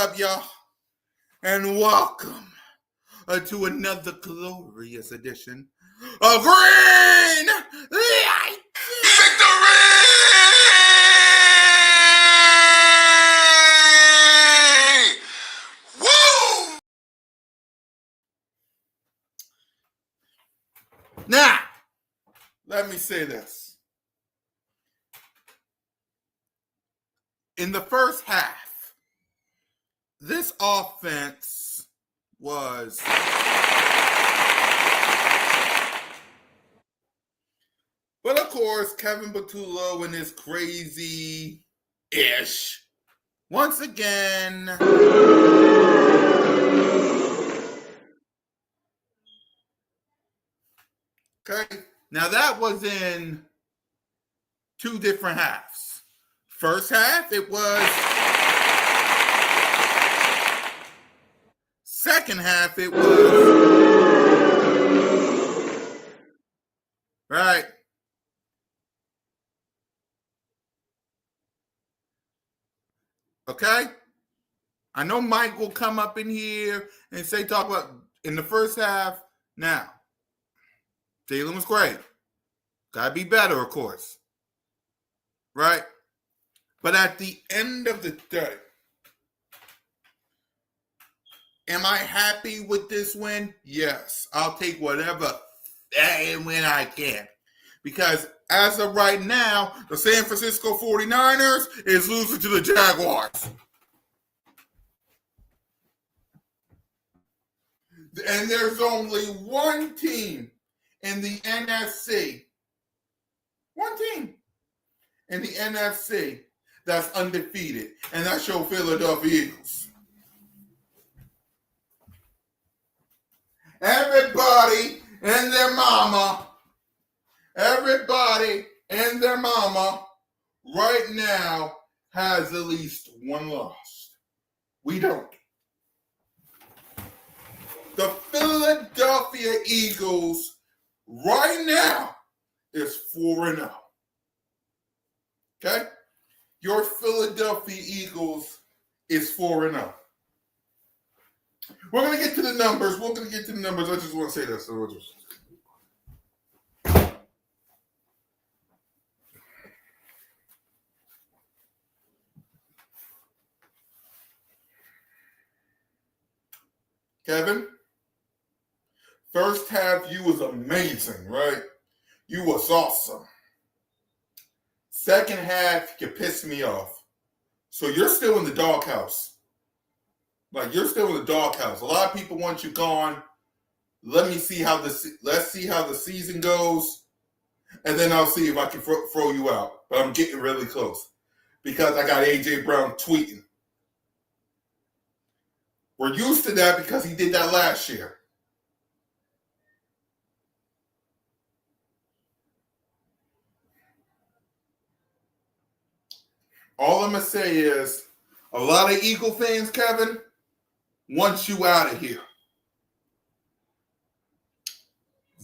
up, y'all? And welcome to another glorious edition of Green Light Victory! Woo! Now, let me say this. In the first half, this offense was but of course, Kevin Batullo and his crazy-ish once again okay. Now that was in two different halves. First half, it was. Second half, it was. Right. Okay? I know Mike will come up in here and talk about in the first half. Now, Jalen was great. Gotta be better, of course. Right? But at the end of the day, am I happy with this win? Yes. I'll take whatever win I can. Because as of right now, the San Francisco 49ers is losing to the Jaguars. And there's only one team in the NFC, one team in the NFC that's undefeated, and that's your Philadelphia Eagles. Everybody and their mama right now has at least one loss. We don't. The Philadelphia Eagles right now is 4-0. Okay? Your Philadelphia Eagles is 4-0. We're going to get to the numbers. I just want to say that. So Kevin, first half you was amazing, right? You was awesome. Second half, you pissed me off. So you're still in the doghouse. You're still in the doghouse. A lot of people want you gone. Let's see how the season goes, and then I'll see if I can throw you out. But I'm getting really close because I got AJ Brown tweeting. We're used to that because he did that last year. All I'm going to say is a lot of Eagle fans, Kevin, want you out of here.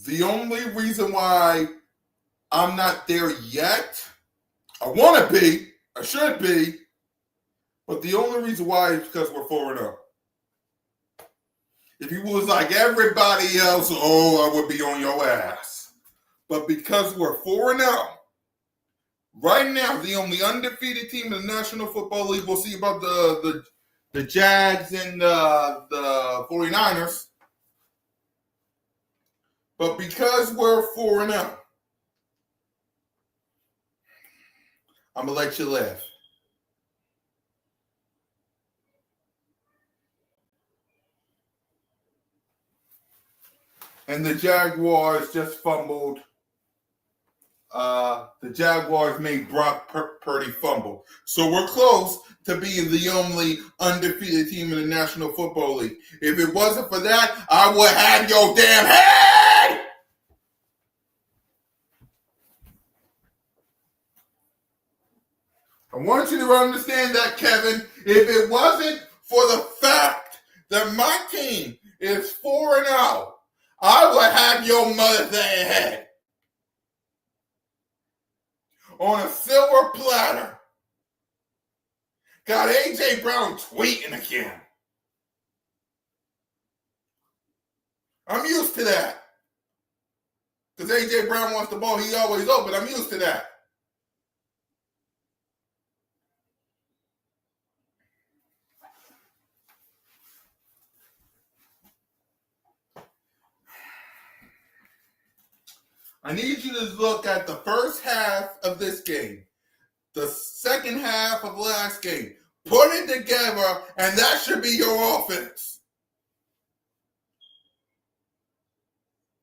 The only reason why I'm not there yet, I want to be, I should be, but the only reason why is because we're 4-0. If you was like everybody else, I would be on your ass. But because we're 4-0, right now, the only undefeated team in the National Football League, we'll see about the Jags and the 49ers. But because we're 4-0, I'm going to let you live. And the Jaguars just fumbled. The Jaguars made Brock Purdy fumble. So we're close to being the only undefeated team in the National Football League. If it wasn't for that, I would have your damn head! I want you to understand that, Kevin. If it wasn't for the fact that my team is 4-0, I would have your mother's head on a silver platter. Got A.J. Brown tweeting again. I'm used to that. Because A.J. Brown wants the ball, he always open. I'm used to that. I need you to look at the first half of this game, the second half of last game. Put it together, and that should be your offense.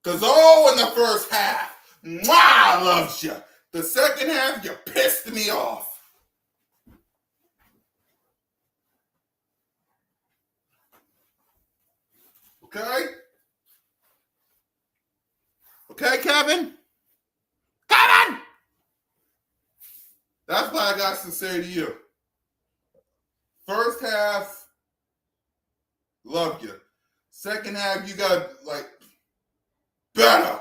Because, in the first half, I loved you. The second half, you pissed me off. Okay? Okay, Kevin? Kevin! That's what I got to say to you. First half, loved you. Second half, you got, better.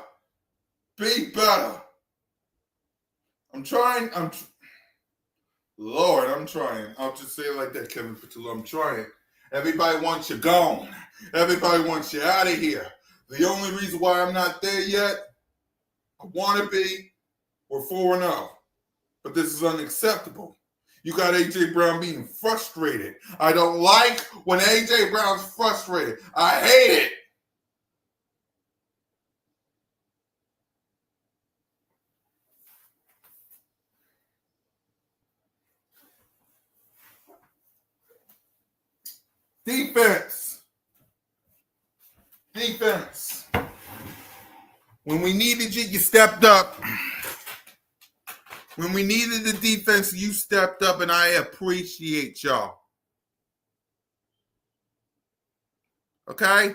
Be better. I'm trying. Lord, I'm trying. I'll just say it like that, Kevin Petula. I'm trying. Everybody wants you gone. Everybody wants you out of here. The only reason why I'm not there yet, I want to be, we're 4-0. But this is unacceptable. You got A.J. Brown being frustrated. I don't like when A.J. Brown's frustrated. I hate it. Defense. When we needed you, you stepped up. When we needed the defense, you stepped up, and I appreciate y'all. Okay?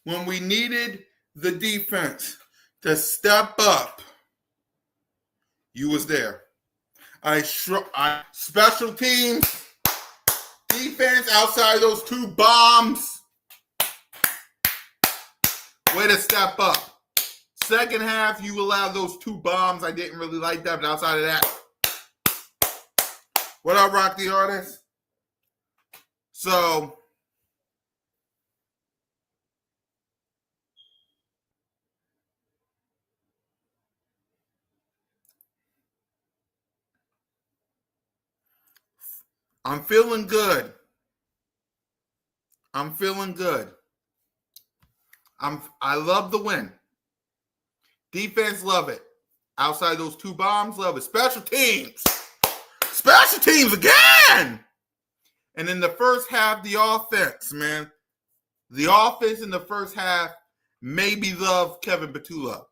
When we needed the defense to step up, you was there. Special teams, defense outside those 2 bombs, way to step up. Second half, you allowed those 2 bombs. I didn't really like that, but outside of that, what up, Rock the Artist? So, I'm feeling good. I love the win. Defense, love it. Outside those 2 bombs, love it. Special teams again. And in the first half, the offense, man. The offense in the first half maybe love Kevin Petula.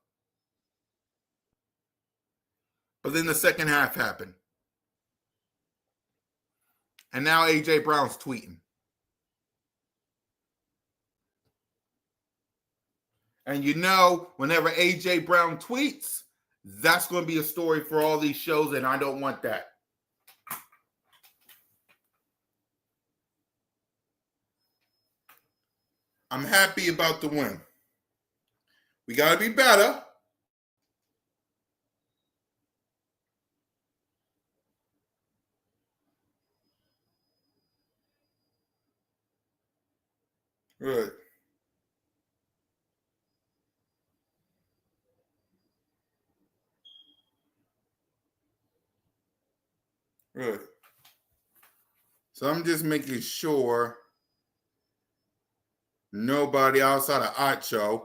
But then the second half happened. And now A.J. Brown's tweeting. And whenever A.J. Brown tweets, that's going to be a story for all these shows, and I don't want that. I'm happy about the win. We got to be better. Right. Right. So I'm just making sure nobody outside of Acho.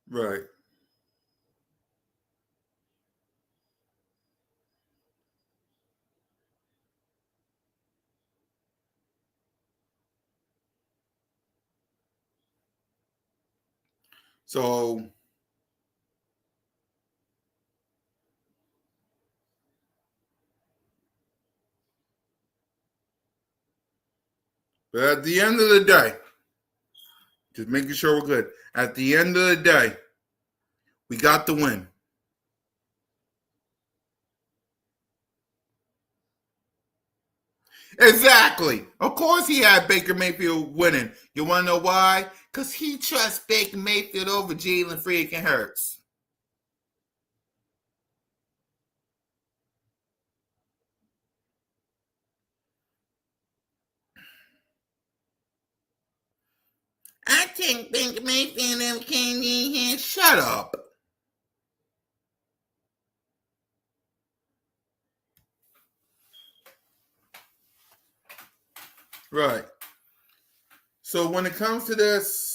Right. So but at the end of the day, just making sure we're good. At the end of the day, we got the win. Exactly. Of course he had Baker Mayfield winning. You want to know why? Because he trusts Baker Mayfield over Jalen freaking Hurts. can't think Mason and Candy here. Shut up. Right. So when it comes to this,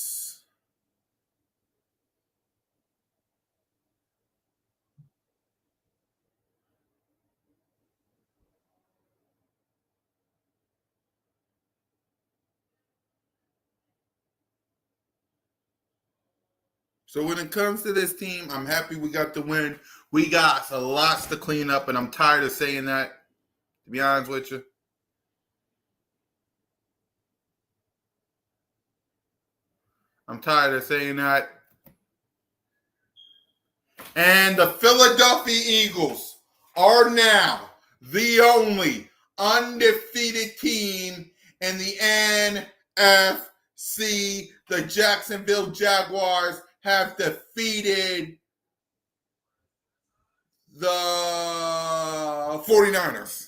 team, I'm happy we got the win. We got a lots to clean up, and I'm tired of saying that, to be honest with you. I'm tired of saying that. And the Philadelphia Eagles are now the only undefeated team in the NFC. The Jacksonville Jaguars have defeated the 49ers.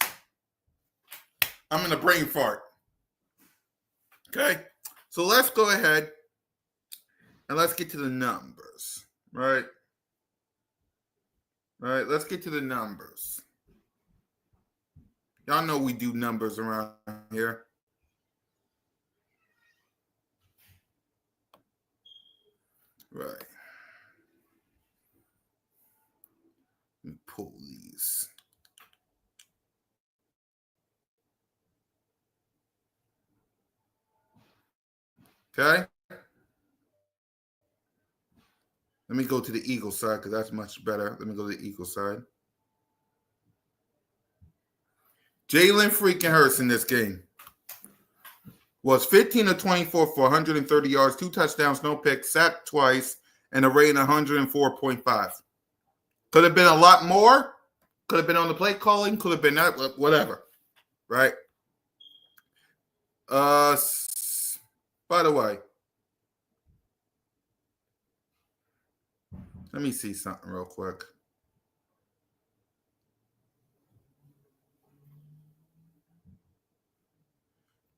I'm in a brain fart. Okay, so let's go ahead and let's get to the numbers, right? Right, let's get to the numbers. Y'all know we do numbers around here. Right. Let me pull these. Okay. Let me go to the Eagle side because that's much better. Let me go to the Eagle side. Jalen freaking Hurts in this game was 15 of 24 for 130 yards, 2 touchdowns, no picks, sacked twice, and a rating of 104.5. Could have been a lot more. Could have been on the play calling. Could have been that, whatever. Right? By the way, let me see something real quick.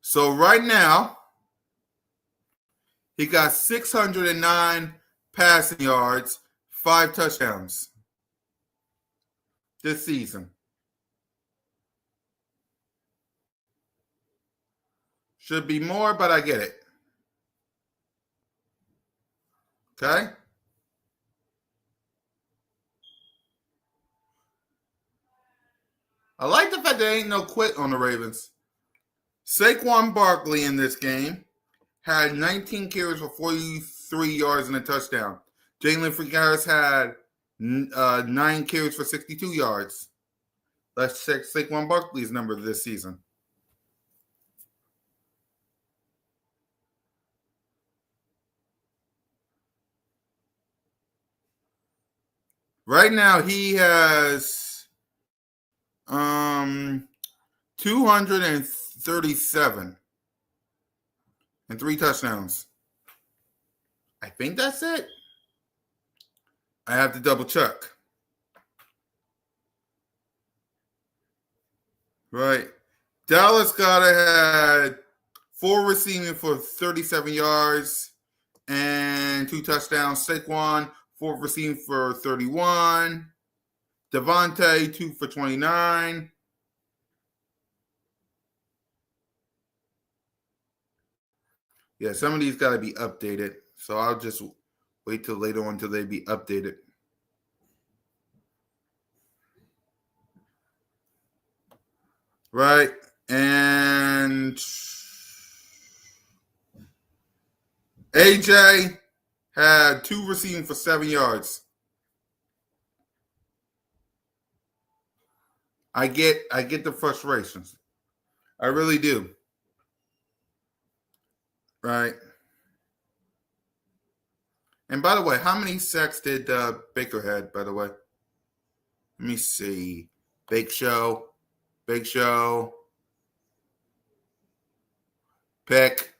So right now, he got 609 passing yards, 5 touchdowns this season. Should be more, but I get it. Okay? I like the fact there ain't no quit on the Ravens. Saquon Barkley in this game had 19 carries for 43 yards and a touchdown. Jalen freaking Harris had 9 carries for 62 yards. Let's check Saquon Barkley's number this season. Right now, he has 237 and 3 touchdowns. I think that's it. I have to double check. Right. Dallas Goedert had 4 receiving for 37 yards and 2 touchdowns. Saquon, 4 receiving for 31. Devontae, 2 for 29. Yeah, some of these got to be updated. So I'll just wait till later on until they be updated. Right. And AJ had 2 receiving for 7 yards. I get the frustrations. I really do. Right. And by the way, how many sacks did Baker had, by the way? Let me see. Big Show. Pick.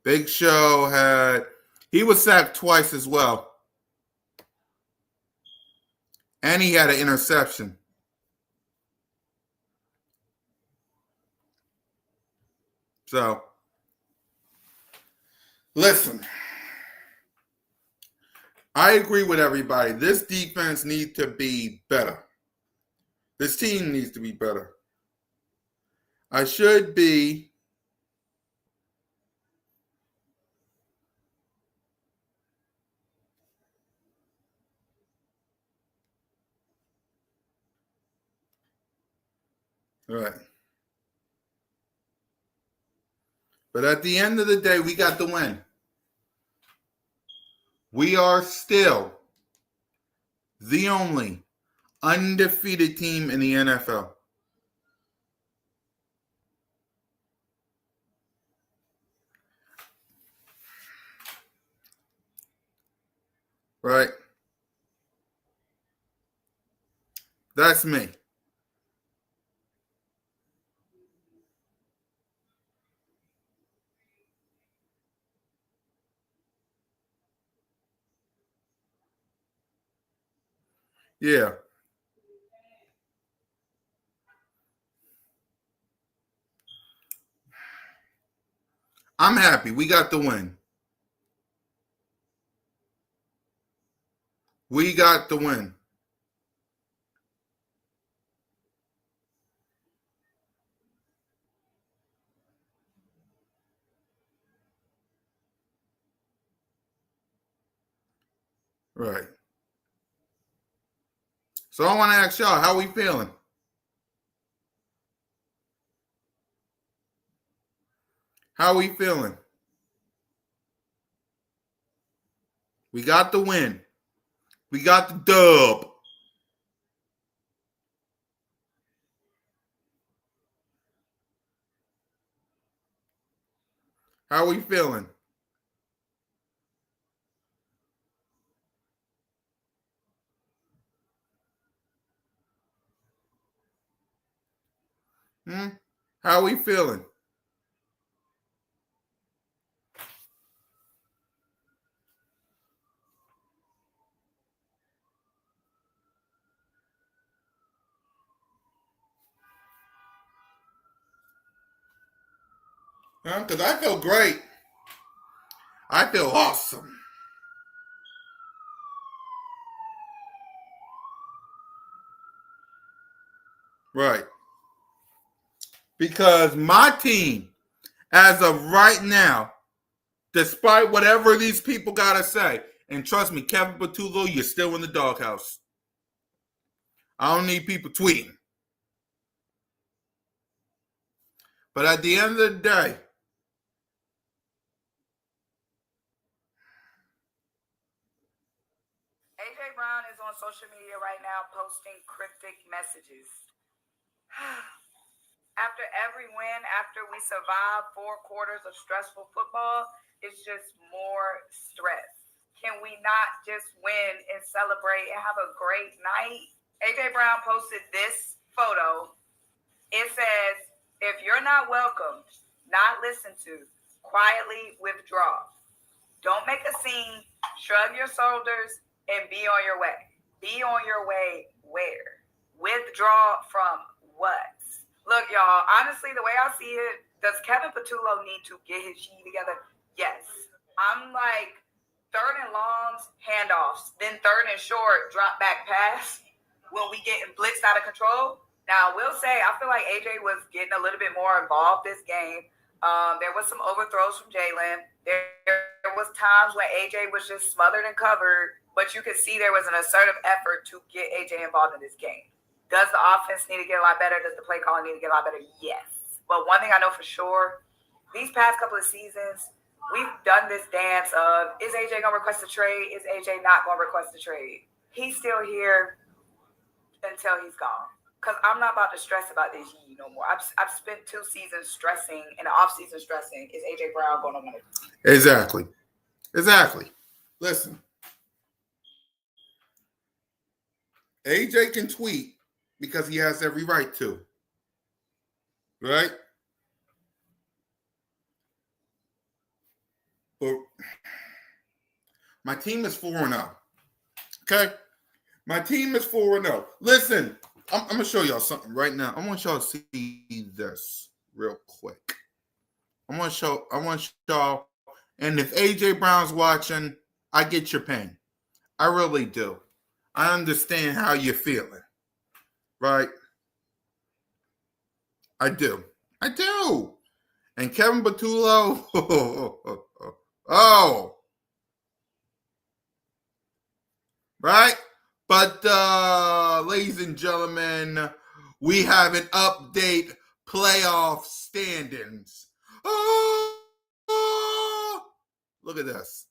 Big Show he was sacked twice as well. And he had an interception. So, Listen, I agree with everybody. This defense needs to be better. This team needs to be better. I should be right. But at the end of the day, we got the win. We are still the only undefeated team in the NFL. Right? That's me. Yeah. I'm happy. We got the win. We got the win. Right. So I want to ask y'all, how we feeling? How we feeling? We got the win. We got the dub. How we feeling? How we feeling? Because I feel great. I feel awesome. Right. Because my team, as of right now, despite whatever these people got to say, and trust me, Kevin Patullo, you're still in the doghouse. I don't need people tweeting. But at the end of the day, AJ Brown is on social media right now posting cryptic messages. After every win, after we survive 4 quarters of stressful football, it's just more stress. Can we not just win and celebrate and have a great night? AJ Brown posted this photo. It says, if you're not welcomed, not listened to, quietly withdraw. Don't make a scene, shrug your shoulders, and be on your way. Be on your way where? Withdraw from what? Look, y'all, honestly, the way I see it, does Kevin Patullo need to get his shit together? Yes. I'm like, third and longs, handoffs, then third and short, drop back pass when we getting blitzed out of control. Now, I will say, I feel like AJ was getting a little bit more involved this game. There was some overthrows from Jalen. There was times when AJ was just smothered and covered, but you could see there was an assertive effort to get AJ involved in this game. Does the offense need to get a lot better? Does the play calling need to get a lot better? Yes. But one thing I know for sure, these past couple of seasons, we've done this dance of, is AJ going to request a trade? Is AJ not going to request a trade? He's still here until he's gone. Because I'm not about to stress about this no more. I've spent 2 seasons stressing and the offseason stressing. Is AJ Brown going to win it? exactly. Listen, AJ can tweet because he has every right to. Right? But my team is 4-0. Okay? My team is 4-0. Listen, I'm going to show y'all something right now. I want y'all to see this real quick. I want y'all, And if AJ Brown's watching, I get your pain. I really do. I understand how you're feeling. Right? I do. I do. And Kevin Patullo, oh, right? But, ladies and gentlemen, we have an update playoff standings. Oh, look at this.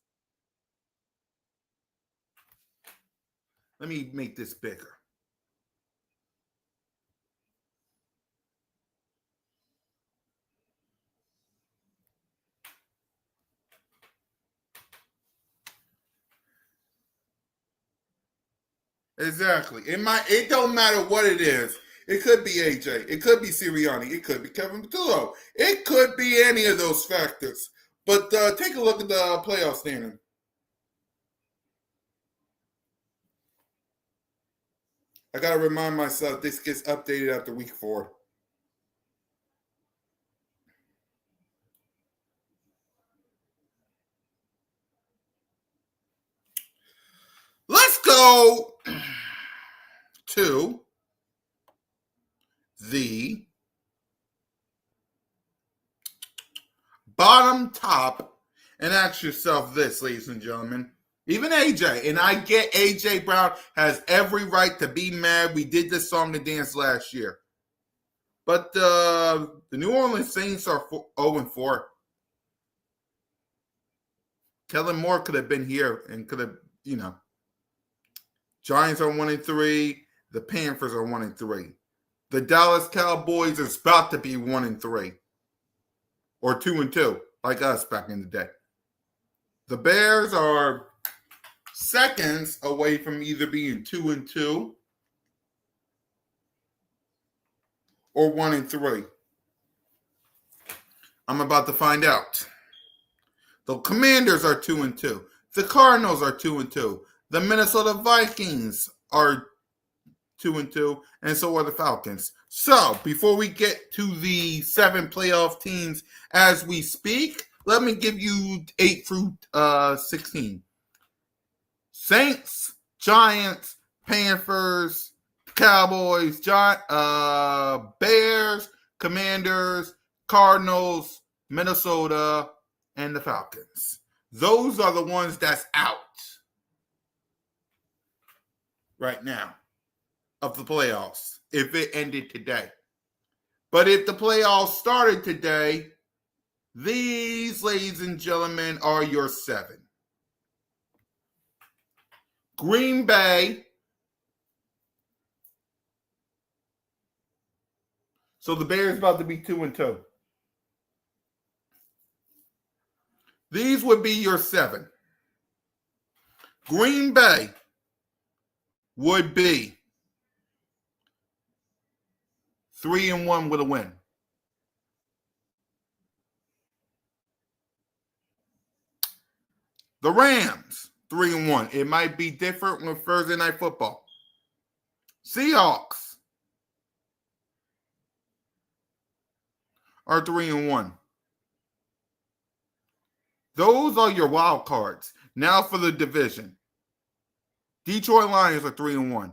Let me make this bigger. Exactly. It don't matter what it is. It could be AJ. It could be Sirianni. It could be Kevin Patullo. It could be any of those factors. But take a look at the playoff standing. I got to remind myself this gets updated after week 4. Let's go to the bottom top and ask yourself this, ladies and gentlemen. Even AJ, and I get AJ Brown has every right to be mad. We did this song and dance last year. But the New Orleans Saints are 0-4. Kellen Moore could have been here and could have, Giants are 1-3. The Panthers are 1-3. The Dallas Cowboys is about to be 1-3. Or 2-2, like us back in the day. The Bears are seconds away from either being 2-2 or 1-3. I'm about to find out. The Commanders are 2-2. The Cardinals are 2-2. The Minnesota Vikings are 2-2, and so are the Falcons. So, before we get to the 7 playoff teams as we speak, let me give you 8 through 16. Saints, Giants, Panthers, Cowboys, Bears, Commanders, Cardinals, Minnesota, and the Falcons. Those are the ones that's out right now of the playoffs if it ended today. But if the playoffs started today, these, ladies and gentlemen, are your 7. Green Bay. So the Bears about to be 2-2. These would be your 7. Green Bay would be 3-1 with a win. The Rams, 3-1. It might be different with Thursday Night Football. Seahawks are 3-1. Those are your wild cards. Now for the division. Detroit Lions are 3-1.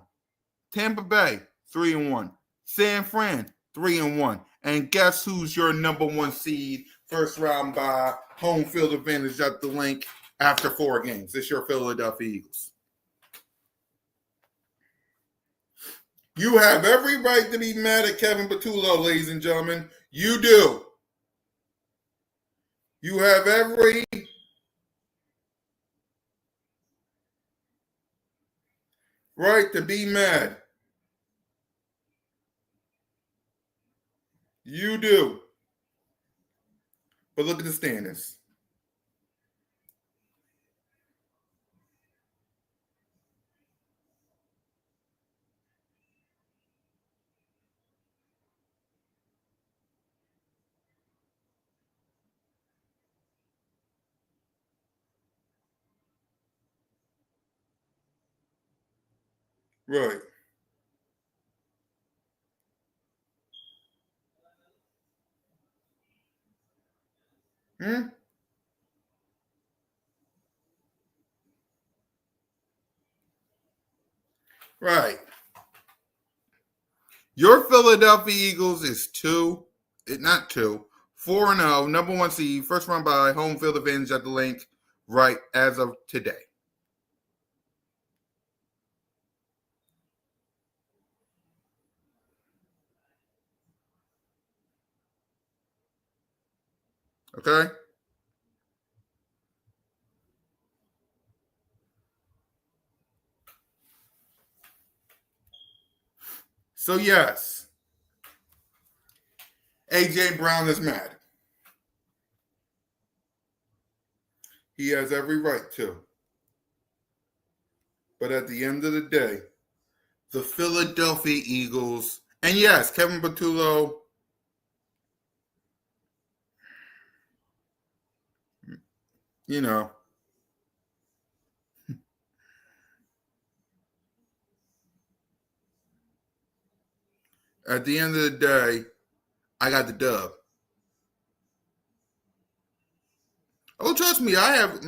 Tampa Bay, 3-1. San Fran, 3-1. And guess who's your number 1 seed? First round bye, home field advantage at the link after 4 games. It's your Philadelphia Eagles. You have every right to be mad at Kevin Patullo, ladies and gentlemen. You do. You have every right to be mad. You do. But look at the standings. Right. Right. Your Philadelphia Eagles is 4-0, number one seed, first round by home field advantage at the link, right as of today. Okay? So, yes, A.J. Brown is mad. He has every right to. But at the end of the day, the Philadelphia Eagles, and yes, Kevin Patullo, you know, at the end of the day, I got the dub. Oh, trust me, I have.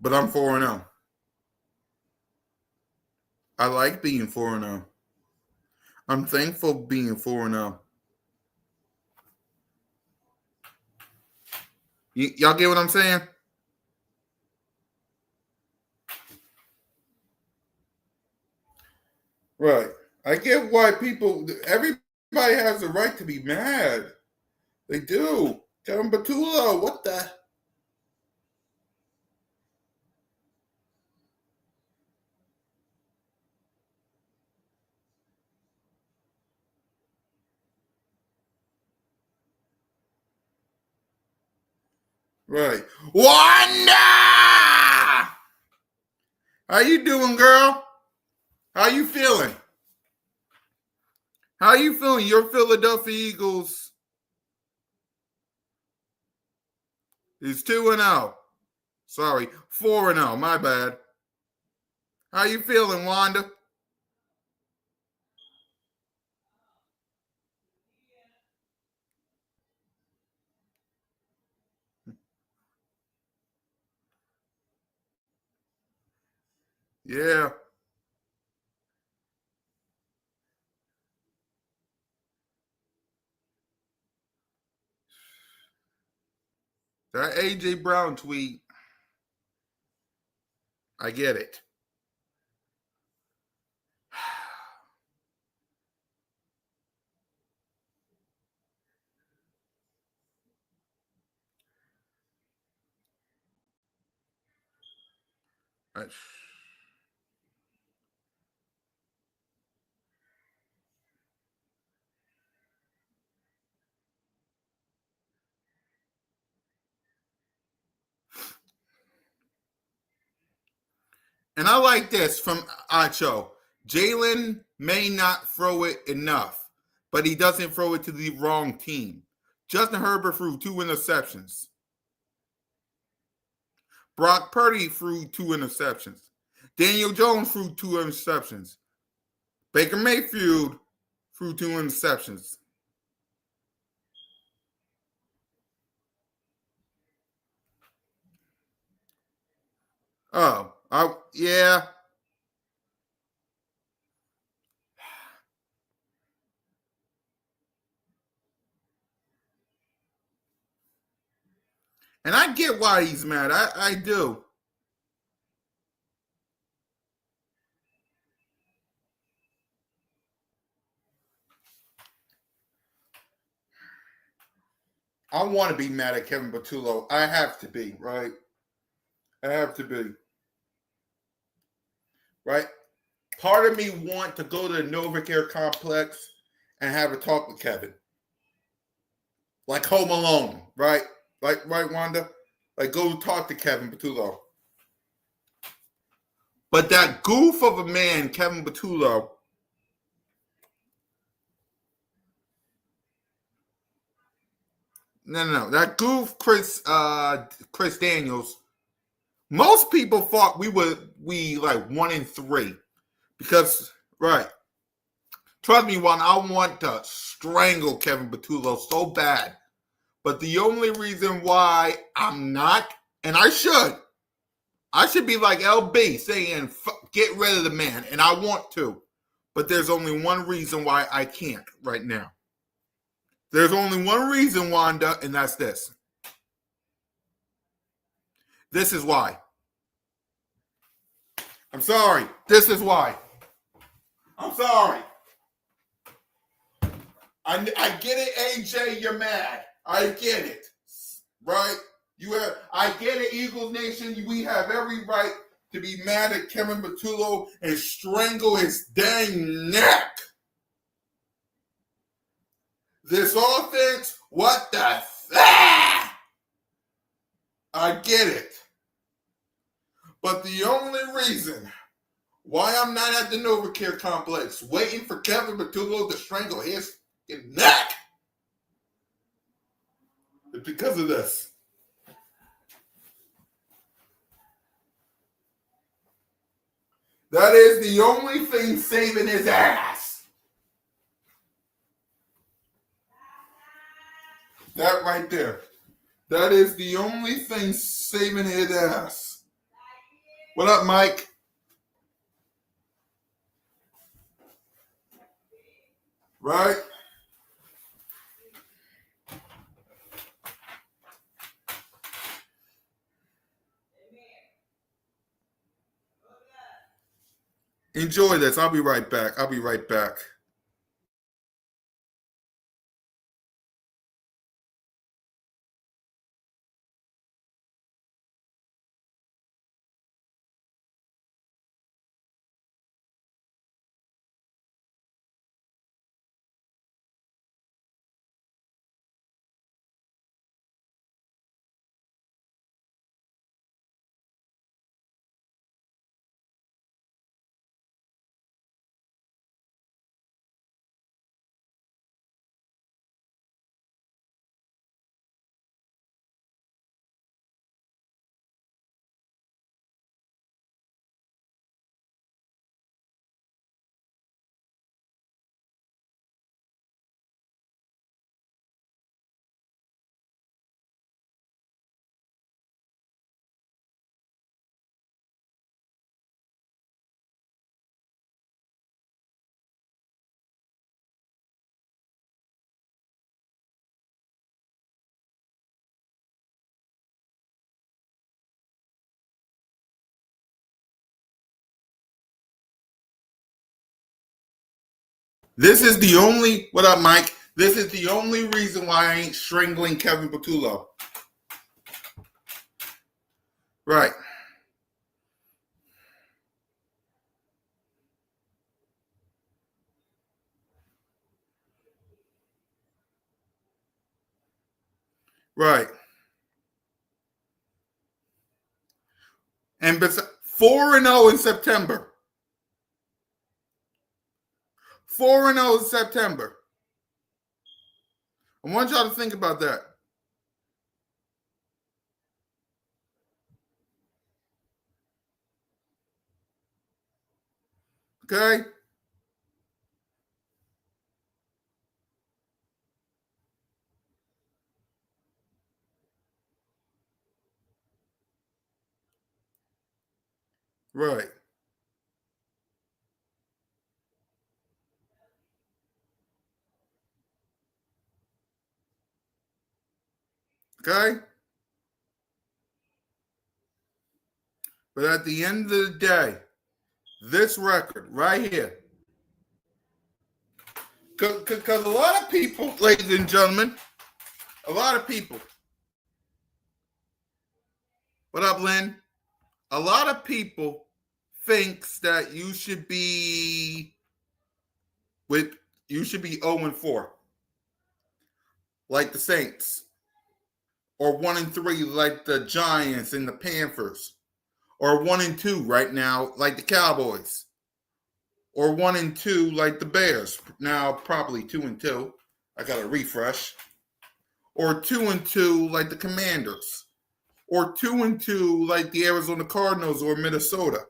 But I'm 4-0. I like being 4-0. I'm thankful being 4-0. Y'all get what I'm saying? Right. I get why everybody has the right to be mad. They do. Kevin Patullo, what the? Right. Wanda! How you doing, girl? How you feeling? How you feeling? Your Philadelphia Eagles is 2-0. Sorry, 4-0. My bad. How you feeling, Wanda? Yeah. That AJ Brown tweet, I get it. And I like this from Acho. Jalen may not throw it enough, but he doesn't throw it to the wrong team. Justin Herbert threw 2 interceptions. Brock Purdy threw 2 interceptions. Daniel Jones threw 2 interceptions. Baker Mayfield threw 2 interceptions. Yeah. And I get why he's mad. I do. I want to be mad at Kevin Patullo. I have to be, right? I have to be. Right? Part of me want to go to the Novacare complex and have a talk with Kevin. Like Home Alone, right? Right, Wanda? Like go talk to Kevin Patullo. But that goof of a man, Kevin Patullo, no. That goof, Chris Daniels. Most people thought we like 1-3 Because, right. Trust me, Juan, I want to strangle Kevin Patullo so bad. But the only reason why I'm not, and I should be like LB saying, get rid of the man, and I want to. But there's only one reason why I can't right now. There's only one reason, Wanda, and that's this. This is why. I'm sorry. This is why. I'm sorry. I get it, AJ, you're mad. I get it. Right? I get it, Eagles Nation. We have every right to be mad at Kevin Patullo and strangle his dang neck. This offense, what the I get it. But the only reason why I'm not at the NovaCare complex waiting for Kevin Patullo to strangle his neck is because of this. That is the only thing saving his ass. That right there. That is the only thing saving his ass. What up, Mike? Right? Enjoy this. I'll be right back. This is the only, what up, Mike? This is the only reason why I ain't strangling Kevin Patullo. Right. Right. And 4-0 in September. 4-0 in September. I want y'all to think about that. Okay? Right. Okay? But at the end of the day, this record right here, because a lot of people, ladies and gentlemen, a lot of people, what up, Lynn? A lot of people thinks that you should be 0-4, like the Saints, or 1-3, like the Giants and the Panthers, or 1-2 right now, like the Cowboys, or 1-2 like the Bears. Now probably 2-2. I got to refresh. Or 2-2 like the Commanders, or 2-2 like the Arizona Cardinals or Minnesota.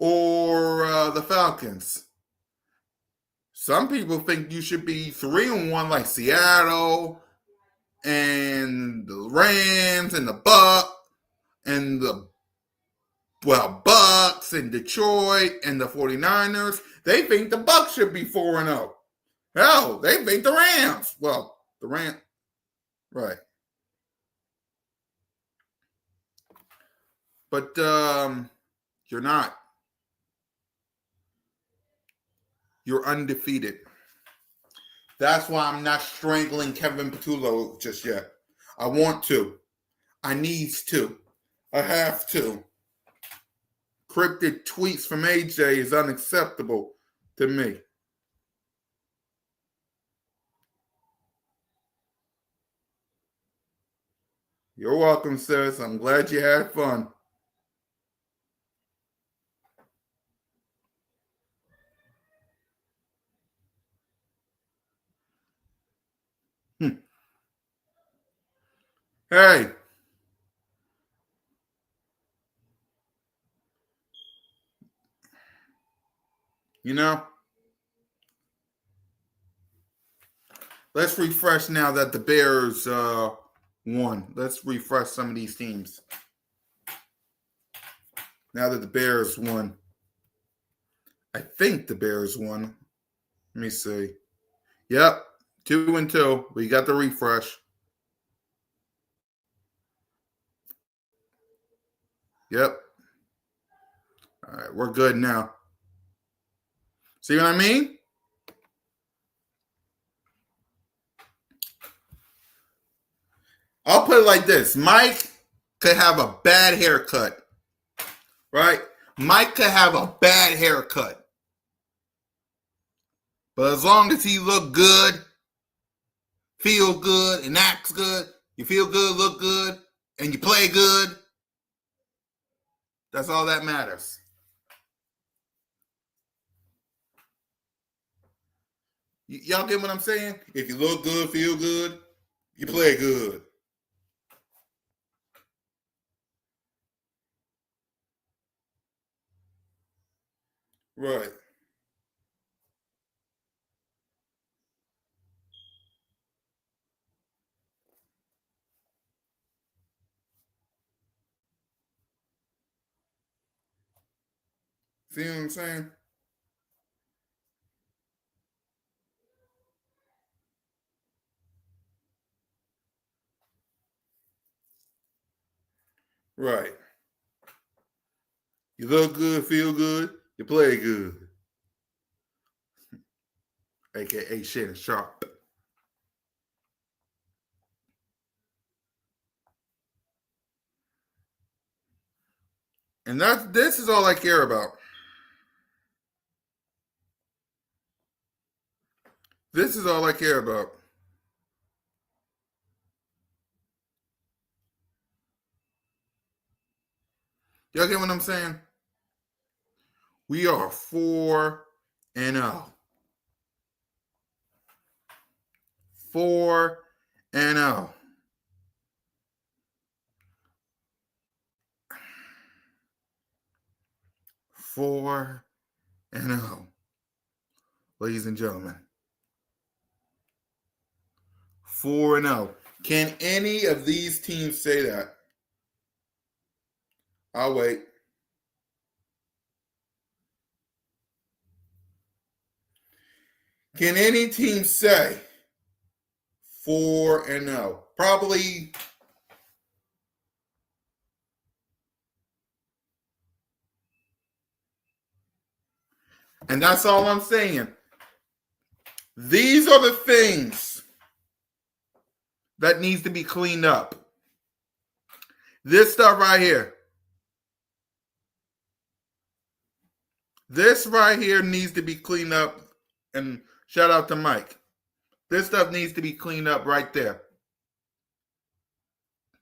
or the Falcons. Some people think you should be 3-1 like Seattle and the Rams and the Bucks and Detroit and the 49ers. They think the Bucks should be 4-0. Hell, they think the Rams. Well, the Rams, right. But you're not. You're undefeated. That's why I'm not strangling Kevin Patullo just yet. I want to. I needs to. I have to. Cryptic tweets from AJ is unacceptable to me. You're welcome, sis. I'm glad you had fun. Hey. You know, let's refresh now that the Bears won. Let's refresh some of these teams. Now that the Bears won. I think the Bears won. Let me see. Yep, 2-2. We got the refresh. Yep. All right, we're good now. See what I mean? I'll put it like this. Mike could have a bad haircut, right? Mike could have a bad haircut. But as long as he look good, feel good, and acts good, you feel good, look good, and you play good, that's all that matters. Y'all get what I'm saying? If you look good, feel good, you play good. Right. See what I'm saying? Right. You look good, feel good, you play good. AKA Shannon Sharp. And this is all I care about. This is all I care about. Y'all get what I'm saying? We are 4-0. 4-0. Four and 0, ladies and gentlemen. 4-0. Can any of these teams say that? I'll wait. Can any team say 4-0? Probably. And that's all I'm saying. These are the things that needs to be cleaned up. This stuff right here. This right here needs to be cleaned up. And shout out to Mike. This stuff needs to be cleaned up right there.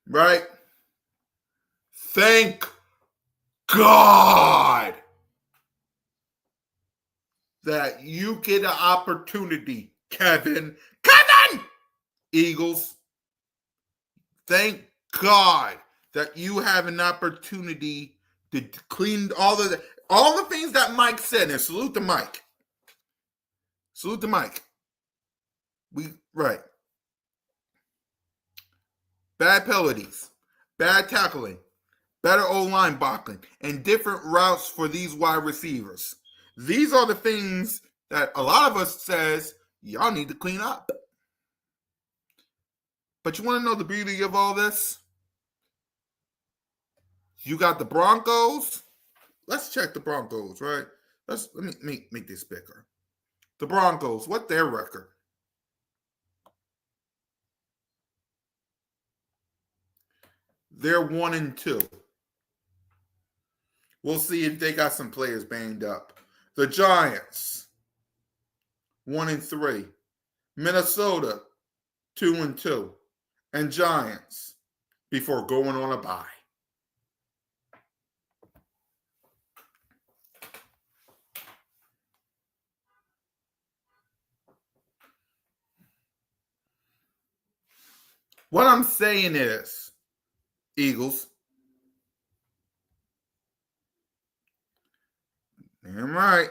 Right? Thank God that you get an opportunity, Kevin. Eagles. Thank God that you have an opportunity to clean all of that. all the things that Mike said, and salute to Mike. Salute to Mike. Right. Bad penalties, bad tackling, better O-line blocking, and different routes for these wide receivers. These are the things that a lot of us says y'all need to clean up. But you want to know the beauty of all this? You got the Broncos. Let's check the Broncos, right? Let me make this bigger. The Broncos, what's their record? They're 1-2. We'll see if they got some players banged up. The Giants, 1-3. Minnesota, 2-2. And Giants before going on a bye. What I'm saying is, Eagles, damn right.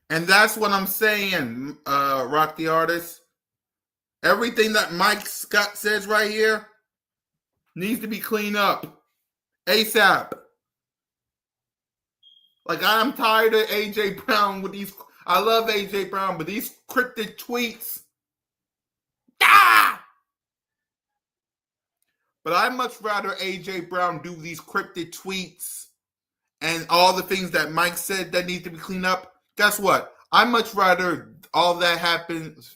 And that's what I'm saying, Rock the Artist. Everything that Mike Scott says right here needs to be cleaned up ASAP. Like, I'm tired of AJ Brown with these. I love AJ Brown, but these cryptic tweets. Ah! But I'd much rather AJ Brown do these cryptic tweets and all the things that Mike said that need to be cleaned up. Guess what? I'd much rather all that happens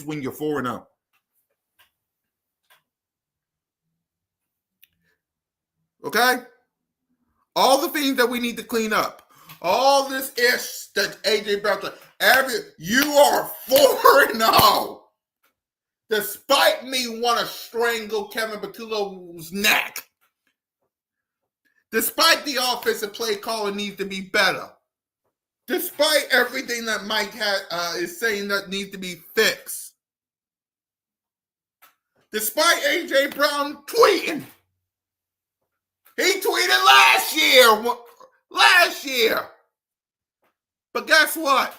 when you're 4-0. Okay? All the things that we need to clean up. All this ish that AJ Brown said. You are 4-0. Despite me want to strangle Kevin Patullo's neck. Despite the offensive play calling needs to be better. Despite everything that Mike is saying that needs to be fixed. Despite AJ Brown tweeting. He tweeted last year. But guess what?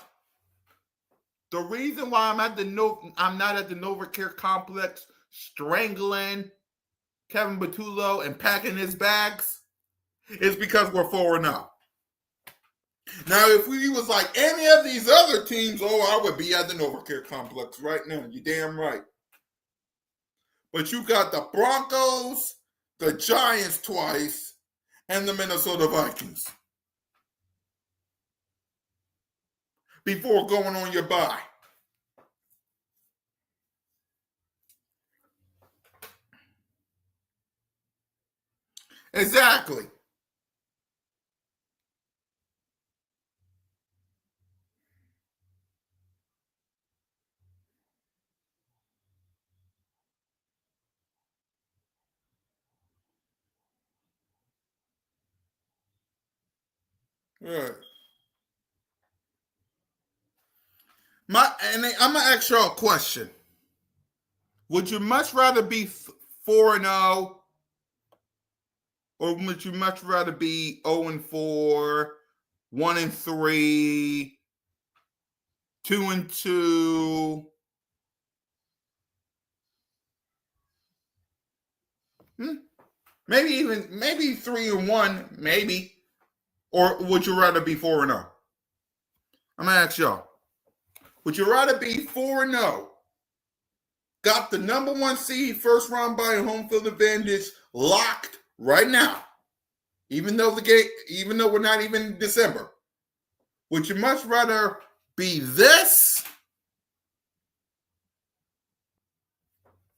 The reason why I'm not at the NovaCare complex strangling Kevin Patullo and packing his bags is because we're 4-0. Now, if we was like any of these other teams, I would be at the NovaCare complex right now. You damn right. But you got the Broncos, the Giants twice, and the Minnesota Vikings before going on your bye. Exactly. Right. I'm gonna ask y'all a question. Would you much rather be 4-0, or would you much rather be 0-4, 1-3, 2-2? Maybe 3-1, maybe. Or would you rather be 4-0? I'm gonna ask y'all. Would you rather be 4-0? Got the number 1 seed, first round bye, home field advantage locked right now. Even though we're not even in December. Would you much rather be this?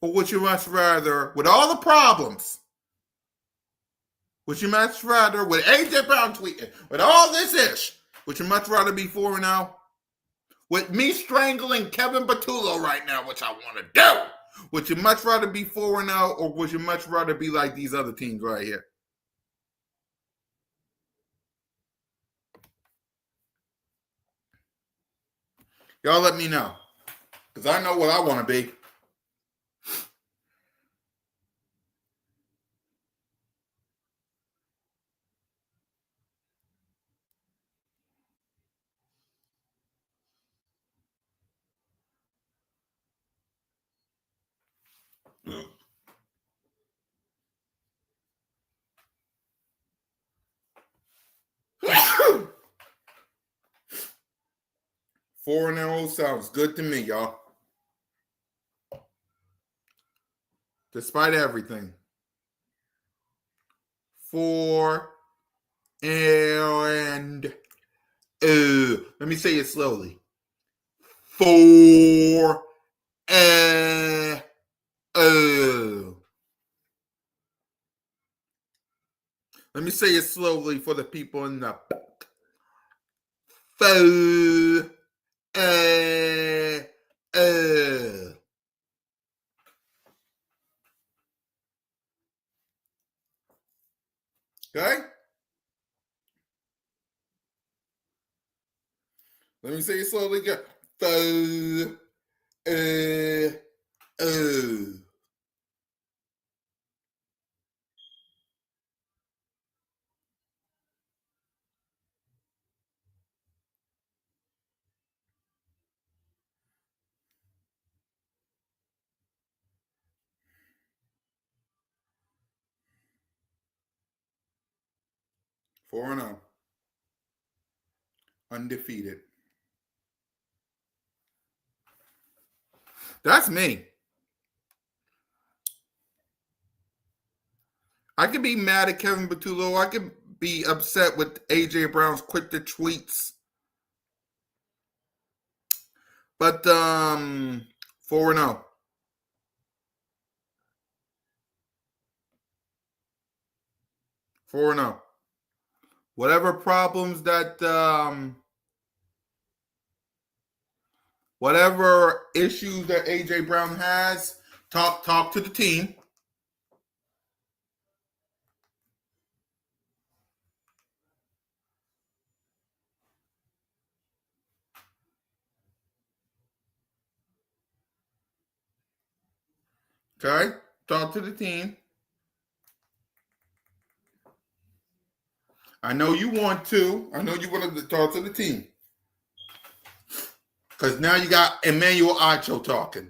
Or would you much rather, with all the problems, would you much rather, with AJ Brown tweeting, with all this ish, would you much rather be 4-0? With me strangling Kevin Patullo right now, which I want to do, would you much rather be 4-0, or would you much rather be like these other teams right here? Y'all let me know. Because I know what I want to be. 4-0 sounds good to me, y'all. Despite everything. 4 and let me say it slowly. 4 and let me say it slowly for the people in the back. 4 and okay? Let me say it slowly again. 4 4-0. Undefeated. That's me. I could be mad at Kevin Patullo. I could be upset with AJ Brown's quick to tweets. But 4-0. Whatever problems that whatever issues that AJ Brown has, talk to the team. Okay? Talk to the team. I know you want to. I know you wanted to talk to the team. Because now you got Emmanuel Acho talking.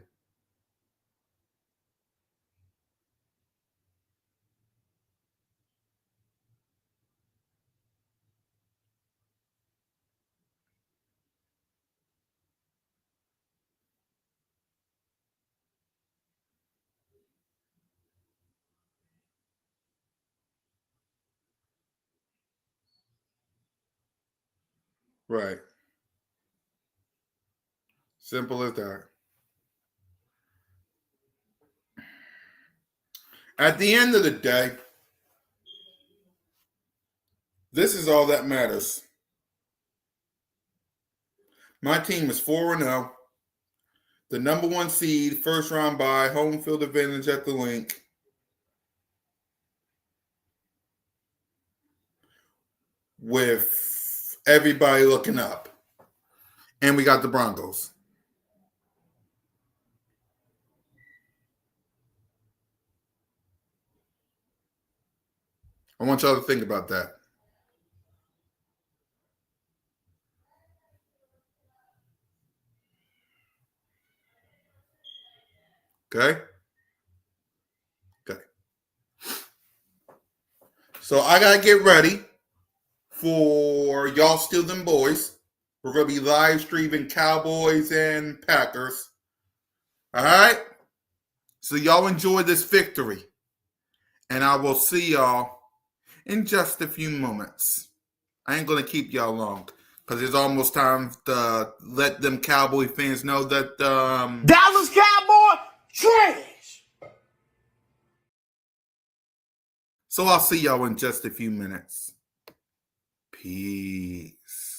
Right. Simple as that. At the end of the day, this is all that matters. My team is 4-0. The number 1 seed, first round bye, home field advantage at the link. With everybody looking up. And we got the Broncos. I want y'all to think about that. Okay? Okay. So I got to get ready for y'all still them boys. We're going to be live streaming Cowboys and Packers. All right? So y'all enjoy this victory. And I will see y'all in just a few moments. I ain't going to keep y'all long because it's almost time to let them Cowboy fans know that Dallas Cowboy trash. So I'll see y'all in just a few minutes. Peace.